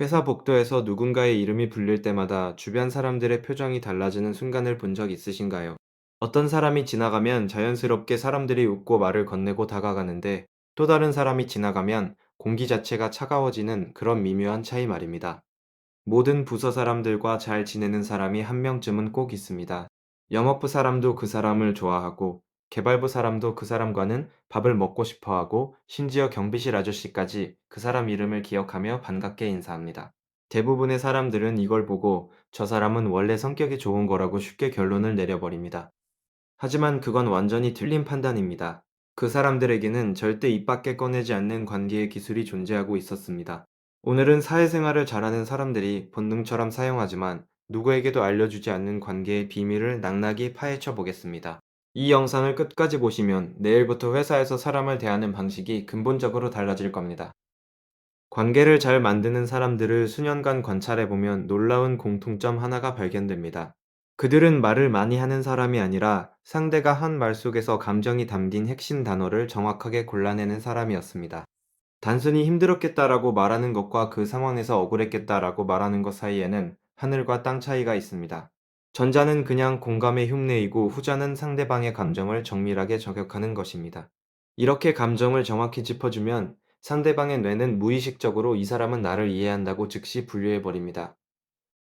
회사 복도에서 누군가의 이름이 불릴 때마다 주변 사람들의 표정이 달라지는 순간을 본 적 있으신가요? 어떤 사람이 지나가면 자연스럽게 사람들이 웃고 말을 건네고 다가가는데 또 다른 사람이 지나가면 공기 자체가 차가워지는 그런 미묘한 차이 말입니다. 모든 부서 사람들과 잘 지내는 사람이 한 명쯤은 꼭 있습니다. 영업부 사람도 그 사람을 좋아하고, 개발부 사람도 그 사람과는 밥을 먹고 싶어 하고, 심지어 경비실 아저씨까지 그 사람 이름을 기억하며 반갑게 인사합니다. 대부분의 사람들은 이걸 보고 저 사람은 원래 성격이 좋은 거라고 쉽게 결론을 내려버립니다. 하지만 그건 완전히 틀린 판단입니다. 그 사람들에게는 절대 입 밖에 꺼내지 않는 관계의 기술이 존재하고 있었습니다. 오늘은 사회생활을 잘하는 사람들이 본능처럼 사용하지만 누구에게도 알려주지 않는 관계의 비밀을 낭낭히 파헤쳐 보겠습니다. 이 영상을 끝까지 보시면 내일부터 회사에서 사람을 대하는 방식이 근본적으로 달라질 겁니다. 관계를 잘 만드는 사람들을 수년간 관찰해보면 놀라운 공통점 하나가 발견됩니다. 그들은 말을 많이 하는 사람이 아니라 상대가 한 말 속에서 감정이 담긴 핵심 단어를 정확하게 골라내는 사람이었습니다. 단순히 힘들었겠다라고 말하는 것과 그 상황에서 억울했겠다라고 말하는 것 사이에는 하늘과 땅 차이가 있습니다. 전자는 그냥 공감의 흉내이고 후자는 상대방의 감정을 정밀하게 저격하는 것입니다. 이렇게 감정을 정확히 짚어주면 상대방의 뇌는 무의식적으로 이 사람은 나를 이해한다고 즉시 분류해버립니다.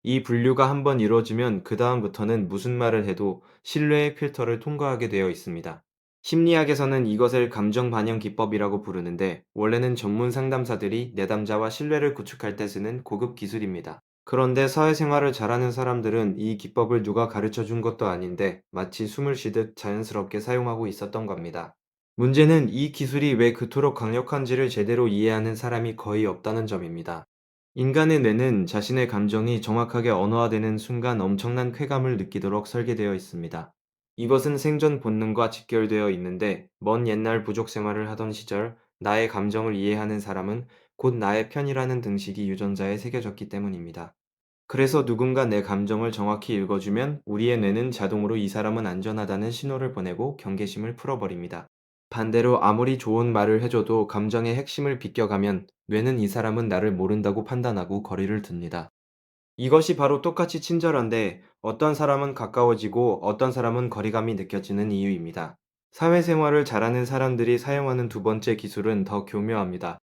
이 분류가 한번 이루어지면 그 다음부터는 무슨 말을 해도 신뢰의 필터를 통과하게 되어 있습니다. 심리학에서는 이것을 감정 반영 기법이라고 부르는데 원래는 전문 상담사들이 내담자와 신뢰를 구축할 때 쓰는 고급 기술입니다. 그런데 사회생활을 잘하는 사람들은 이 기법을 누가 가르쳐 준 것도 아닌데 마치 숨을 쉬듯 자연스럽게 사용하고 있었던 겁니다. 문제는 이 기술이 왜 그토록 강력한지를 제대로 이해하는 사람이 거의 없다는 점입니다. 인간의 뇌는 자신의 감정이 정확하게 언어화되는 순간 엄청난 쾌감을 느끼도록 설계되어 있습니다. 이것은 생존 본능과 직결되어 있는데 먼 옛날 부족 생활을 하던 시절 나의 감정을 이해하는 사람은 곧 나의 편이라는 등식이 유전자에 새겨졌기 때문입니다. 그래서 누군가 내 감정을 정확히 읽어주면 우리의 뇌는 자동으로 이 사람은 안전하다는 신호를 보내고 경계심을 풀어버립니다. 반대로 아무리 좋은 말을 해줘도 감정의 핵심을 비껴가면 뇌는 이 사람은 나를 모른다고 판단하고 거리를 둡니다. 이것이 바로 똑같이 친절한데 어떤 사람은 가까워지고 어떤 사람은 거리감이 느껴지는 이유입니다. 사회생활을 잘하는 사람들이 사용하는 두 번째 기술은 더 교묘합니다.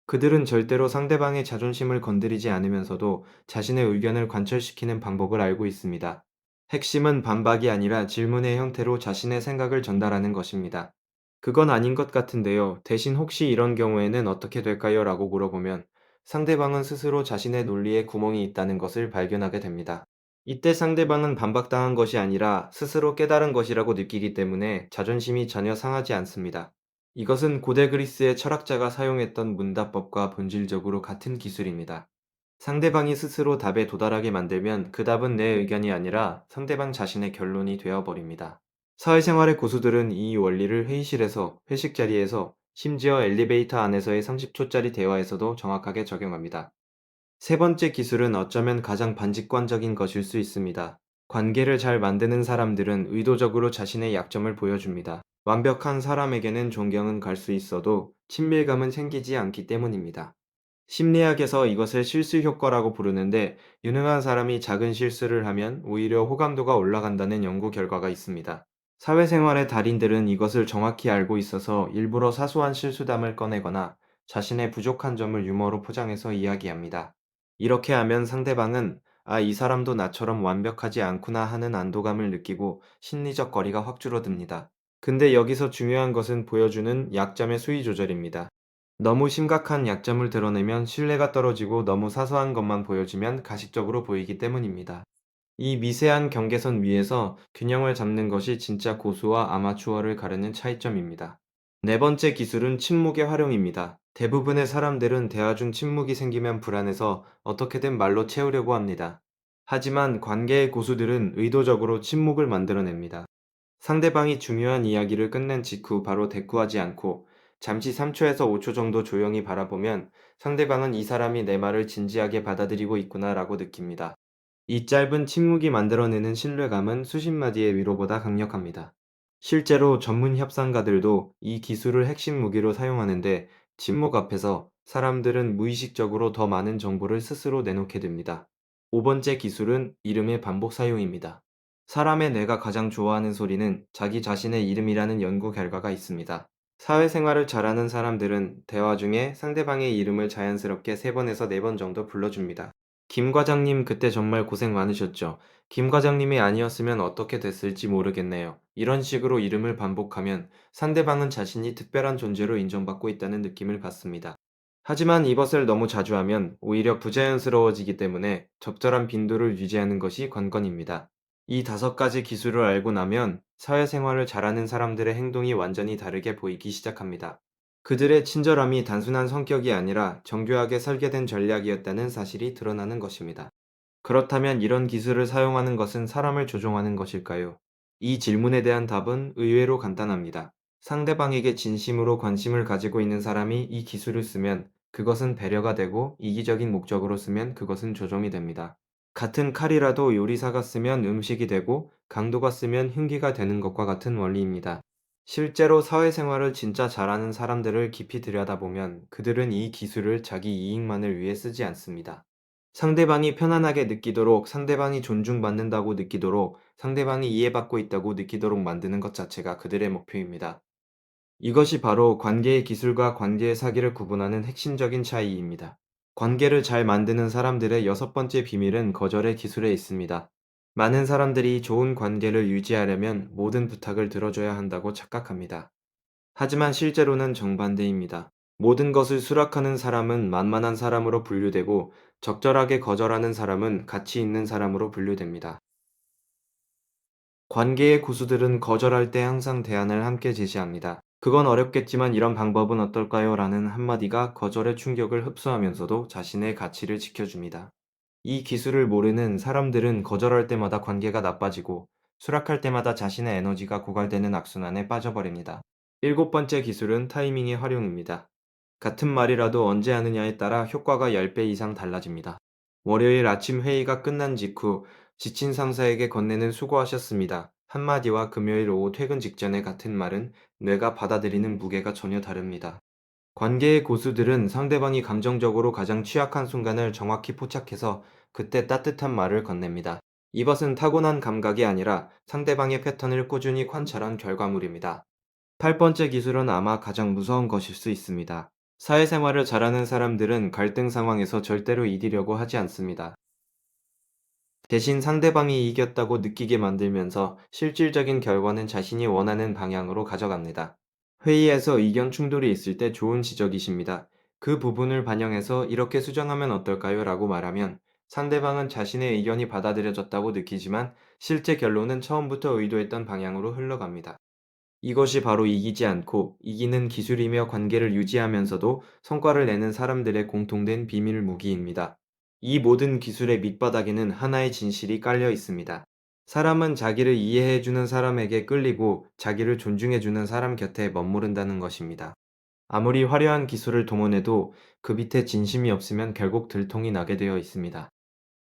그들은 절대로 상대방의 자존심을 건드리지 않으면서도 자신의 의견을 관철시키는 방법을 알고 있습니다. 핵심은 반박이 아니라 질문의 형태로 자신의 생각을 전달하는 것입니다. 그건 아닌 것 같은데요. 대신 혹시 이런 경우에는 어떻게 될까요? 라고 물어보면 상대방은 스스로 자신의 논리에 구멍이 있다는 것을 발견하게 됩니다. 이때 상대방은 반박당한 것이 아니라 스스로 깨달은 것이라고 느끼기 때문에 자존심이 전혀 상하지 않습니다. 이것은 고대 그리스의 철학자가 사용했던 문답법과 본질적으로 같은 기술입니다. 상대방이 스스로 답에 도달하게 만들면 그 답은 내 의견이 아니라 상대방 자신의 결론이 되어버립니다. 사회생활의 고수들은 이 원리를 회의실에서, 회식 자리에서, 심지어 엘리베이터 안에서의 30초짜리 대화에서도 정확하게 적용합니다. 세 번째 기술은 어쩌면 가장 반직관적인 것일 수 있습니다. 관계를 잘 만드는 사람들은 의도적으로 자신의 약점을 보여줍니다. 완벽한 사람에게는 존경은 갈 수 있어도 친밀감은 생기지 않기 때문입니다. 심리학에서 이것을 실수 효과라고 부르는데 유능한 사람이 작은 실수를 하면 오히려 호감도가 올라간다는 연구 결과가 있습니다. 사회생활의 달인들은 이것을 정확히 알고 있어서 일부러 사소한 실수담을 꺼내거나 자신의 부족한 점을 유머로 포장해서 이야기합니다. 이렇게 하면 상대방은 아, 이 사람도 나처럼 완벽하지 않구나 하는 안도감을 느끼고 심리적 거리가 확 줄어듭니다. 근데 여기서 중요한 것은 보여주는 약점의 수위 조절입니다. 너무 심각한 약점을 드러내면 신뢰가 떨어지고 너무 사소한 것만 보여주면 가식적으로 보이기 때문입니다. 이 미세한 경계선 위에서 균형을 잡는 것이 진짜 고수와 아마추어를 가르는 차이점입니다. 네 번째 기술은 침묵의 활용입니다. 대부분의 사람들은 대화 중 침묵이 생기면 불안해서 어떻게든 말로 채우려고 합니다. 하지만 관계의 고수들은 의도적으로 침묵을 만들어냅니다. 상대방이 중요한 이야기를 끝낸 직후 바로 대꾸하지 않고 잠시 3초에서 5초 정도 조용히 바라보면 상대방은 이 사람이 내 말을 진지하게 받아들이고 있구나라고 느낍니다. 이 짧은 침묵이 만들어내는 신뢰감은 수십 마디의 위로보다 강력합니다. 실제로 전문 협상가들도 이 기술을 핵심 무기로 사용하는데 침묵 앞에서 사람들은 무의식적으로 더 많은 정보를 스스로 내놓게 됩니다. 5번째 기술은 이름의 반복 사용입니다. 사람의 뇌가 가장 좋아하는 소리는 자기 자신의 이름이라는 연구 결과가 있습니다. 사회생활을 잘하는 사람들은 대화 중에 상대방의 이름을 자연스럽게 3번에서 4번 정도 불러줍니다. 김 과장님 그때 정말 고생 많으셨죠? 김 과장님이 아니었으면 어떻게 됐을지 모르겠네요. 이런 식으로 이름을 반복하면 상대방은 자신이 특별한 존재로 인정받고 있다는 느낌을 받습니다. 하지만 이것을 너무 자주 하면 오히려 부자연스러워지기 때문에 적절한 빈도를 유지하는 것이 관건입니다. 이 5가지 기술을 알고 나면 사회생활을 잘하는 사람들의 행동이 완전히 다르게 보이기 시작합니다. 그들의 친절함이 단순한 성격이 아니라 정교하게 설계된 전략이었다는 사실이 드러나는 것입니다. 그렇다면 이런 기술을 사용하는 것은 사람을 조종하는 것일까요? 이 질문에 대한 답은 의외로 간단합니다. 상대방에게 진심으로 관심을 가지고 있는 사람이 이 기술을 쓰면 그것은 배려가 되고, 이기적인 목적으로 쓰면 그것은 조종이 됩니다. 같은 칼이라도 요리사가 쓰면 음식이 되고 강도가 쓰면 흉기가 되는 것과 같은 원리입니다. 실제로 사회생활을 진짜 잘하는 사람들을 깊이 들여다보면 그들은 이 기술을 자기 이익만을 위해 쓰지 않습니다. 상대방이 편안하게 느끼도록, 상대방이 존중받는다고 느끼도록, 상대방이 이해받고 있다고 느끼도록 만드는 것 자체가 그들의 목표입니다. 이것이 바로 관계의 기술과 관계의 사기를 구분하는 핵심적인 차이입니다. 관계를 잘 만드는 사람들의 6번째 비밀은 거절의 기술에 있습니다. 많은 사람들이 좋은 관계를 유지하려면 모든 부탁을 들어줘야 한다고 착각합니다. 하지만 실제로는 정반대입니다. 모든 것을 수락하는 사람은 만만한 사람으로 분류되고, 적절하게 거절하는 사람은 가치 있는 사람으로 분류됩니다. 관계의 고수들은 거절할 때 항상 대안을 함께 제시합니다. "그건 어렵겠지만 이런 방법은 어떨까요? 라는 한마디가 거절의 충격을 흡수하면서도 자신의 가치를 지켜줍니다. 이 기술을 모르는 사람들은 거절할 때마다 관계가 나빠지고, 수락할 때마다 자신의 에너지가 고갈되는 악순환에 빠져버립니다. 7번째 기술은 타이밍의 활용입니다. 같은 말이라도 언제 하느냐에 따라 효과가 10배 이상 달라집니다. 월요일 아침 회의가 끝난 직후 지친 상사에게 건네는 "수고하셨습니다" 한마디와 금요일 오후 퇴근 직전의 같은 말은 뇌가 받아들이는 무게가 전혀 다릅니다. 관계의 고수들은 상대방이 감정적으로 가장 취약한 순간을 정확히 포착해서 그때 따뜻한 말을 건넵니다. 이것은 타고난 감각이 아니라 상대방의 패턴을 꾸준히 관찰한 결과물입니다. 8번째 기술은 아마 가장 무서운 것일 수 있습니다. 사회생활을 잘하는 사람들은 갈등 상황에서 절대로 이기려고 하지 않습니다. 대신 상대방이 이겼다고 느끼게 만들면서 실질적인 결과는 자신이 원하는 방향으로 가져갑니다. 회의에서 의견 충돌이 있을 때 좋은 지적이십니다. "그 부분을 반영해서 이렇게 수정하면 어떨까요? 라고 말하면 상대방은 자신의 의견이 받아들여졌다고 느끼지만, 실제 결론은 처음부터 의도했던 방향으로 흘러갑니다. 이것이 바로 이기지 않고 이기는 기술이며, 관계를 유지하면서도 성과를 내는 사람들의 공통된 비밀 무기입니다. 이 모든 기술의 밑바닥에는 하나의 진실이 깔려 있습니다. 사람은 자기를 이해해주는 사람에게 끌리고, 자기를 존중해주는 사람 곁에 머무른다는 것입니다. 아무리 화려한 기술을 동원해도 그 밑에 진심이 없으면 결국 들통이 나게 되어 있습니다.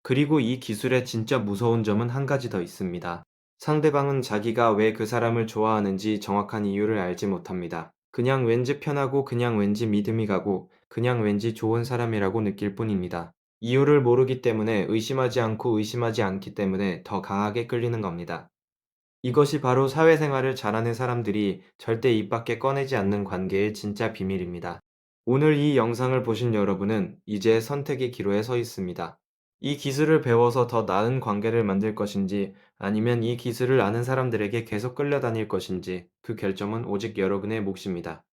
그리고 이 기술의 진짜 무서운 점은 한 가지 더 있습니다. 상대방은 자기가 왜 그 사람을 좋아하는지 정확한 이유를 알지 못합니다. 그냥 왠지 편하고, 그냥 왠지 믿음이 가고, 그냥 왠지 좋은 사람이라고 느낄 뿐입니다. 이유를 모르기 때문에, 의심하지 않고 의심하지 않기 때문에 더 강하게 끌리는 겁니다. 이것이 바로 사회생활을 잘하는 사람들이 절대 입 밖에 꺼내지 않는 관계의 진짜 비밀입니다. 오늘 이 영상을 보신 여러분은 이제 선택의 기로에 서 있습니다. 이 기술을 배워서 더 나은 관계를 만들 것인지, 아니면 이 기술을 아는 사람들에게 계속 끌려다닐 것인지, 그 결정은 오직 여러분의 몫입니다.